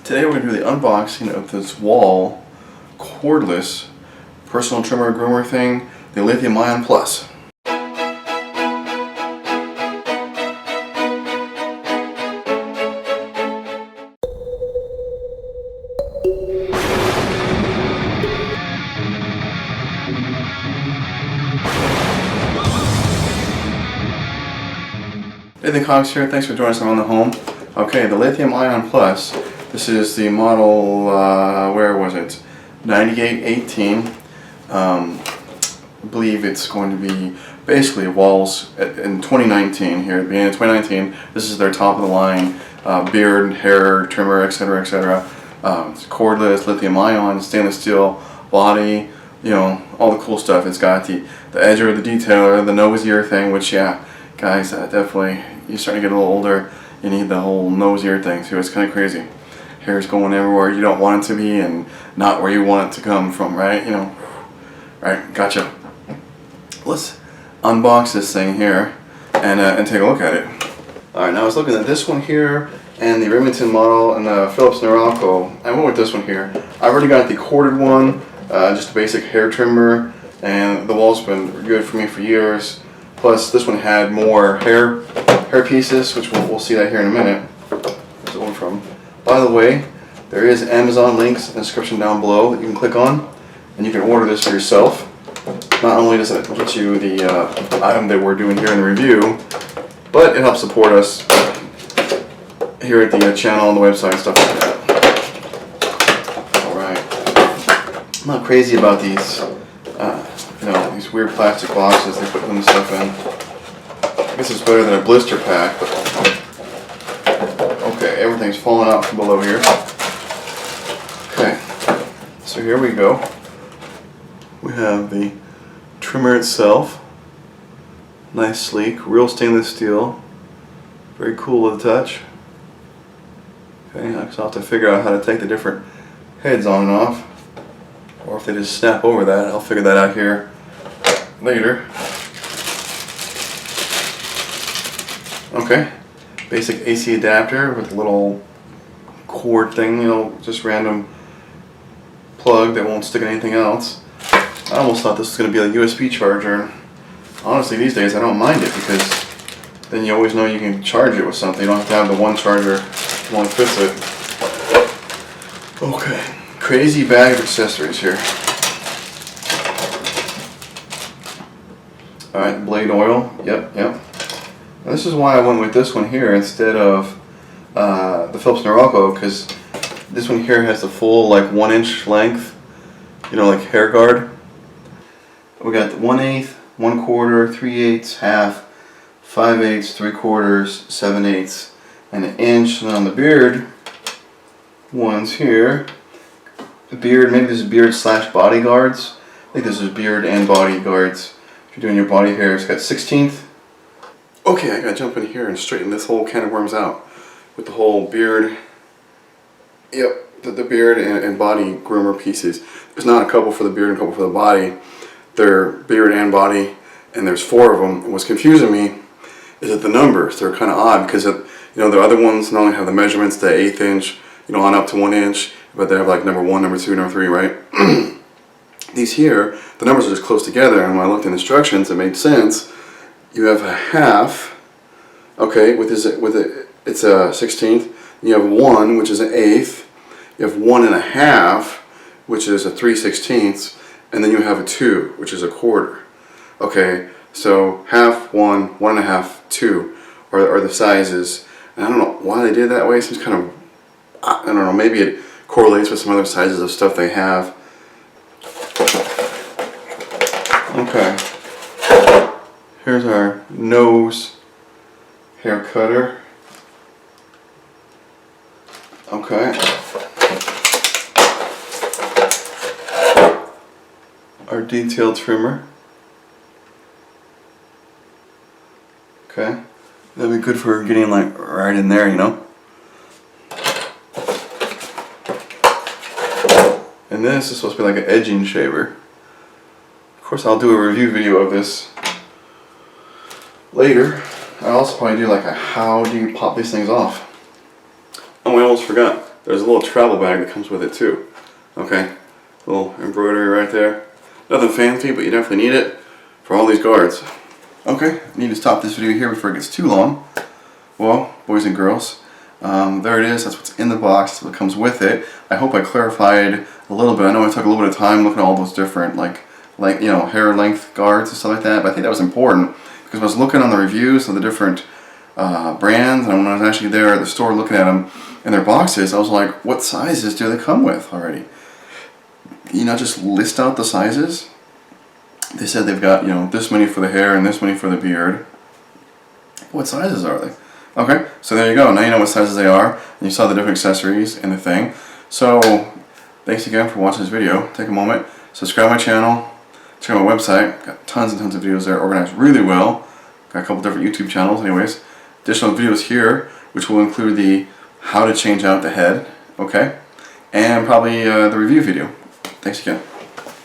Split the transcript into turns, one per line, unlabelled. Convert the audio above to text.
Today we're going to do the unboxing of this Wahl cordless personal trimmer groomer thing, the Lithium Ion Plus. Nathan Cox here, thanks for joining us on the home. Okay, the Lithium Ion Plus. This is the model, where was it? 9818. I believe it's going to be basically Wahl's in 2019 here, at the beginning of 2019. This is their top of the line beard, hair trimmer, etc. etc. It's cordless, lithium ion, stainless steel body, you know, all the cool stuff. It's got the edger, the detailer, the nose ear thing, which, yeah, guys, definitely, you're starting to get a little older, you need the whole nose ear thing too. It's kind of crazy. Hair's going everywhere you don't want it to be and not where you want it to come from, right? You know, right? Gotcha. Let's unbox this thing here and take a look at it. Alright, now I was looking at this one here and the Remington model and the Philips Norelco. I went with this one here. I already got the corded one, just a basic hair trimmer, and the Wahl's been good for me for years. Plus, this one had more hair pieces, which we'll see that here in a minute. Where's the one from? By the way, there is Amazon links in the description down below that you can click on, and you can order this for yourself. Not only does it get you the item that we're doing here in the review, but it helps support us here at the channel and the website and stuff like that. Alright. I'm not crazy about these, you know, these weird plastic boxes they put them stuff in. I guess it's better than a blister pack, but okay, everything's falling out from below here. Okay, so here we go. We have the trimmer itself. Nice, sleek, real stainless steel. Very cool to the touch. Okay, I just have to figure out how to take the different heads on and off. Or if they just snap over that, I'll figure that out here later. Okay, basic AC adapter with a little cord thing, you know, just random plug that won't stick in anything else. I almost thought this was going to be a USB charger. Honestly, these days I don't mind it because then you always know you can charge it with something. You don't have to have the one charger, one fits it. Okay, crazy bag of accessories here. Alright, blade oil, yep. Now, this is why I went with this one here instead of the Philips Norelco, because this one here has the full like 1 inch length, you know, like hair guard. We got 1/8, 1/4, 3/8, half, 5/8, 3/4, 7/8, and 1 inch. And on the beard ones here, the beard, maybe this is beard / body guards. I think this is beard and body guards. If you're doing your body hair, it's got 1/16. Okay, I gotta jump in here and straighten this whole can of worms out with the whole beard. Yep, the beard and body groomer pieces. There's not a couple for the beard and a couple for the body. They're beard and body, and there's 4 of them. And what's confusing me is that the numbers, they're kind of odd because, you know, the other ones not only have the measurements, the 1/8 inch, you know, on up to 1 inch, but they have like number 1, number 2, number 3, right? These here, the numbers are just close together, and when I looked in instructions, it made sense. You have a half, okay, it's a 1/16. You have 1, which is an 1/8. You have 1 1/2, which is a 3/16, and then you have a 2, which is a 1/4. Okay, so half, 1, 1 1/2, 2 are the sizes. And I don't know why they did it that way. It seems kind of, I don't know, maybe it correlates with some other sizes of stuff they have. Okay. Here's our nose hair cutter. Okay. Our detail trimmer. Okay. That'd be good for getting like right in there, you know. And this is supposed to be like an edging shaver. Of course, I'll do a review video of this later. I'll also probably do like a how do you pop these things off. Oh, I almost forgot. there's a little travel bag that comes with it too. Okay, little embroidery right there. Nothing fancy, but you definitely need it for all these guards. Okay, I need to stop this video here before it gets too long. Well, boys and girls, there it is. That's what's in the box. That's what comes with it. I hope I clarified a little bit. I know I took a little bit of time looking at all those different like you know, hair length guards and stuff like that, but I think that was important because I was looking on the reviews of the different brands, and when I was actually there at the store looking at them in their boxes, I was like, what sizes do they come with already? You know, just list out the sizes. They said they've got, you know, this many for the hair and this many for the beard. What sizes are they? Okay, so there you go. Now you know what sizes they are, and you saw the different accessories and the thing. So, thanks again for watching this video. Take a moment, subscribe my channel, check out my website. Got tons and tons of videos there, organized really well. Got a couple different YouTube channels anyways. Additional videos here, which will include the how to change out the head, okay? And probably the review video. Thanks again.